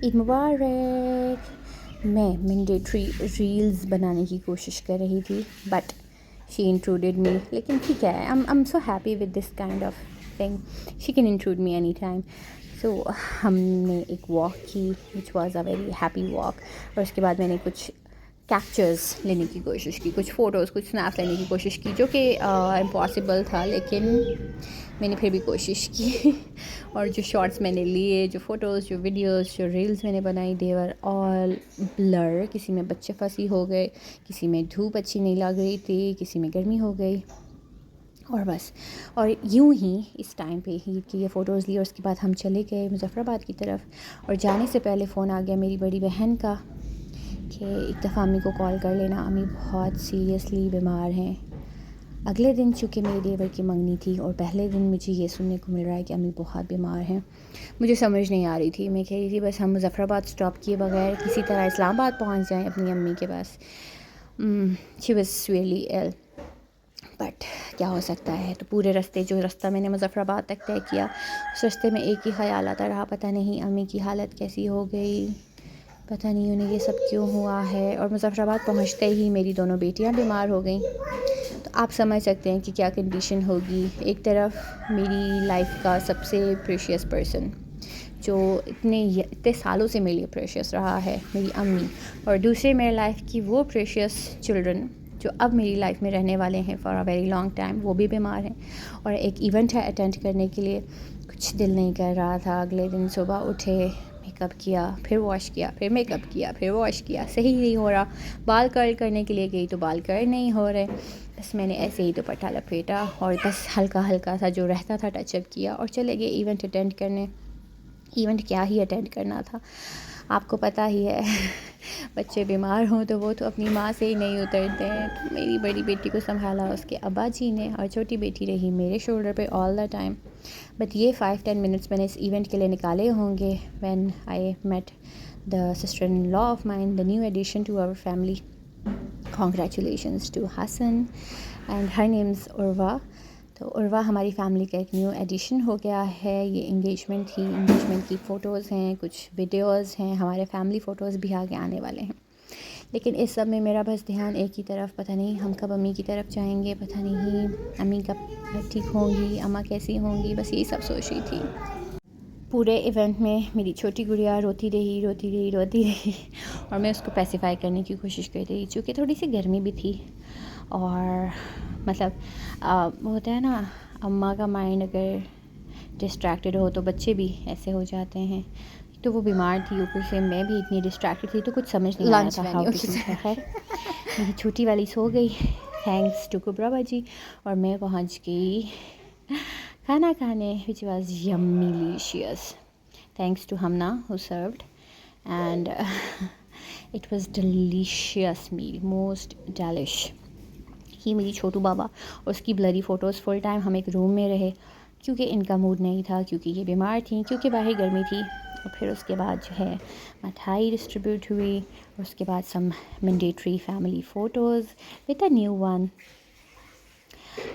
عید مبارک. میں mandatory reels بنانے کی کوشش کر رہی تھی بٹ شی انٹروڈیڈ می. لیکن ٹھیک ہے, I'm so happy with this kind of thing. She can intrude me anytime. So ہم نے ایک واک کی which was a very happy walk. اور اس کے بعد میں نے کچھ کیپچرز لینے کی کوشش کی, کچھ فوٹوز, کچھ اسنیپس لینے کی کوشش کی, جو کہ امپاسبل تھا, لیکن میں نے پھر بھی کوشش کی. اور جو شارٹس میں نے لیے, جو فوٹوز, جو ویڈیوز, جو ریلز میں نے بنائی, دے ور آل بلر. کسی میں بچے پھنسی ہو گئے, کسی میں دھوپ اچھی نہیں لگ رہی تھی, کسی میں گرمی ہو گئی, اور بس. اور یوں ہی اس ٹائم پہ ہی کہ یہ فوٹوز لی, اور اس کے بعد ہم چلے گئے مظفر آباد کی طرف. اور جانے سے پہلے فون آ گیا میری بڑی بہن کا کہ ایک دفعہ امی کو کال کر لینا, امی بہت سیریسلی بیمار ہیں. اگلے دن چونکہ میرے دیور کی منگنی تھی, اور پہلے دن مجھے یہ سننے کو مل رہا ہے کہ امی بہت بیمار ہیں. مجھے سمجھ نہیں آ رہی تھی. میں کہہ رہی تھی بس ہم مظفر آباد اسٹاپ کیے بغیر کسی طرح اسلام آباد پہنچ جائیں اپنی امی کے پاس. She was really ill, but کیا ہو سکتا ہے. تو پورے راستے, جو راستہ میں نے مظفر آباد تک طے کیا, اس راستے میں ایک ہی خیال آتا رہا, پتہ نہیں امی کی حالت کیسی ہو گئی, پتہ نہیں انہیں یہ سب کیوں ہوا ہے. اور مظفر آباد پہنچتے ہی میری دونوں بیٹیاں بیمار ہو گئیں. تو آپ سمجھ سکتے ہیں کہ کیا کنڈیشن ہوگی. ایک طرف میری لائف کا سب سے پریشیس پرسن, جو اتنے سالوں سے میرے لیے پریشیس رہا ہے, میری امی, اور دوسرے میرے لائف کی وہ پریشیس چلڈرن جو اب میری لائف میں رہنے والے ہیں for a very long time, وہ بھی بیمار ہیں. اور ایک ایونٹ ہے اٹینڈ کرنے کے لیے, کچھ دل نہیں کر رہا تھا. اگلے دن صبح اٹھے, میک اپ کیا, پھر واش کیا, پھر میک اپ کیا, پھر واش کیا, صحیح نہیں ہو رہا. بال کرل کرنے کے لیے گئی تو بال کرل نہیں ہو رہے. بس میں نے ایسے ہی دوپٹہ لپیٹا اور بس ہلکا ہلکا سا جو رہتا تھا ٹچ اپ کیا, اور چلے گئے ایونٹ اٹینڈ کرنے. ایونٹ کیا ہی اٹینڈ کرنا تھا, آپ کو پتہ ہی ہے, بچے بیمار ہوں تو وہ تو اپنی ماں سے ہی نہیں اترتے ہیں. تو میری بڑی بیٹی کو سنبھالا اس کے ابا جی نے, اور چھوٹی بیٹی رہی میرے شولڈر پہ آل دا ٹائم. بٹ یہ 5-10 منٹس میں نے اس ایونٹ کے لیے نکالے ہوں گے when I met the sister in law of mine, the new addition to our family. Congratulations to Hassan and her name's Urva. تو عروا ہماری فیملی کا ایک نیو ایڈیشن ہو گیا ہے. یہ انگیجمنٹ تھی, انگیجمنٹ کی فوٹوز ہیں, کچھ ویڈیوز ہیں, ہمارے فیملی فوٹوز بھی آگے آنے والے ہیں. لیکن اس سب میں میرا بس دھیان ایک ہی طرف, پتہ نہیں ہم کب امی کی طرف جائیں گے, پتہ نہیں امی کب ٹھیک ہوں گی, اماں کیسی ہوں گی, بس یہی سب سوچ رہی تھی. پورے ایونٹ میں میری چھوٹی گڑیا روتی رہی, اور میں اس کو پیسیفائی کرنے کی کوشش کر رہی, چونکہ تھوڑی سی گرمی بھی تھی. اور مطلب ہوتا ہے نا, اماں کا مائنڈ اگر ڈسٹریکٹڈ ہو تو بچے بھی ایسے ہو جاتے ہیں. تو وہ بیمار تھی, اوپر سے میں بھی اتنی ڈسٹریکٹڈ تھی, تو کچھ سمجھ نہیں آ رہا تھا ہاؤ ٹو ڈو. خیر میری چھوٹی والی سو گئی تھینکس ٹو کبرا باجی, اور میں پہنچ گئی کھانا کھانے which was yummylicious thanks to Hamna who served, and it was delicious meal, most delish. ہی میری چھوٹو بابا اور اس کی بلری فوٹوز فل ٹائم ہم ایک روم میں رہے, کیونکہ ان کا موڈ نہیں تھا, کیونکہ یہ بیمار تھیں, کیونکہ باہر گرمی تھی. اور پھر اس کے بعد جو ہے مٹھائی ڈسٹریبیوٹ ہوئی, اور اس کے بعد some mandatory family photos with a new one.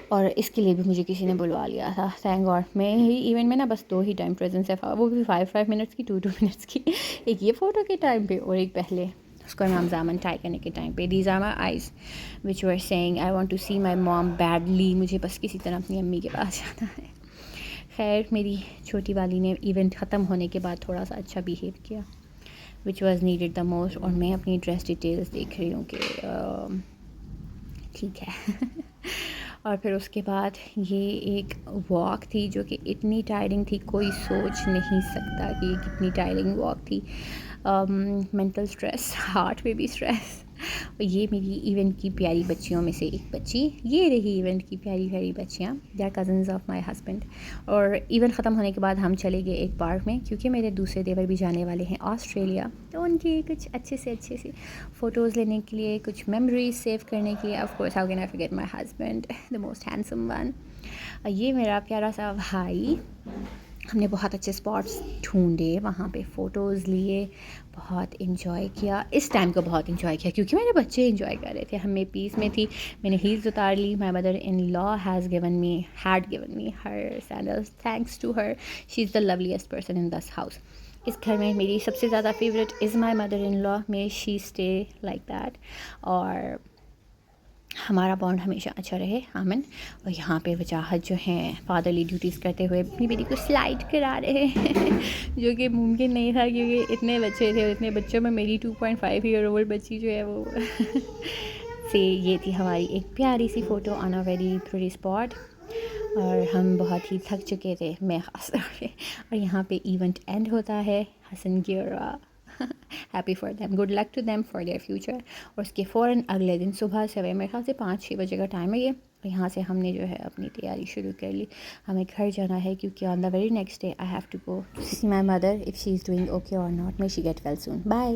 اور اس کے لیے بھی مجھے کسی نے بلوا لیا تھا, تھینک گاڈ. میں ہی ایونٹ میں نا بس 2 ہی ٹائم پریزنس ہے, وہ بھی 5 منٹس کی, 2 منٹس کی. ایک یہ فوٹو کے ٹائم پہ, اور ایک پہلے اس کو امام زامن ٹائی کرنے کے ٹائم پہ. These are my eyes which were seeing I want to see my mom badly. مجھے بس کسی طرح اپنی امی کے پاس جانا ہے. خیر میری چھوٹی والی نے ایونٹ ختم ہونے کے بعد تھوڑا سا اچھا بیہیو کیا which was needed the most. اور میں اپنی ڈریس ڈیٹیلز دیکھ رہی ہوں کہ ٹھیک ہے. اور پھر اس کے بعد یہ ایک واک تھی جو کہ اتنی ٹائرنگ تھی, کوئی سوچ نہیں سکتا کہ یہ کتنی ٹائرنگ واک تھی. مینٹل اسٹریس, ہارٹ پہ بھی اسٹریس. اور یہ میری ایونٹ کی پیاری بچیوں میں سے ایک بچی, یہ رہی ایونٹ کی پیاری پیاری بچیاں, they are cousins of my husband. اور ایونٹ ختم ہونے کے بعد ہم چلے گئے ایک پارک میں, کیونکہ میرے دوسرے دیور بھی جانے والے ہیں آسٹریلیا, تو ان کی کچھ اچھے سے فوٹوز لینے کے لیے, کچھ میموریز سیو کرنے کے لیے. Of course how can I forget my husband, the most handsome one. یہ میرا پیارا سا بھائی. ہم نے بہت اچھے اسپاٹس ڈھونڈے, وہاں پہ فوٹوز لیے, بہت انجوائے کیا. اس ٹائم کو بہت انجوائے کیا کیونکہ میرے بچے انجوائے کر رہے تھے. ہمیں پیس میں تھی, میں نے ہیلز اتار لی. My mother in law had given me her sandals, thanks to her, she is the loveliest person in this house. اس گھر میں میری سب سے زیادہ فیوریٹ از مائی مدر ان لا، میں شی اسٹے لائک دیٹ. اور ہمارا بانڈ ہمیشہ اچھا رہے، آمن. اور یہاں پہ وجاہت جو ہیں فادرلی ڈیوٹیز کرتے ہوئے اپنی بیٹی کو سلائڈ کرا رہے ہیں جو کہ ممکن نہیں تھا کیونکہ اتنے بچے تھے، اتنے بچوں میں میری 2.5 ایئر اولڈ بچی جو ہے وہ سے یہ تھی ہماری ایک پیاری سی photo on a very pretty spot. اور ہم بہت ہی تھک چکے تھے، میں خاص طور پہ. اور یہاں پہ ایونٹ اینڈ ہوتا ہے. حسن گیورا، happy for them, good luck to them for their future. اور اس کے فوراً اگلے دن صبح سے میرے خیال سے 5-6 بجے کا ٹائم ہے یہ. اور یہاں سے ہم نے جو ہے اپنی تیاری شروع کر لی. ہمیں گھر جانا ہے کیونکہ on the very next day I have to go to see my mother if she is doing okay or not. May she get well soon. Bye.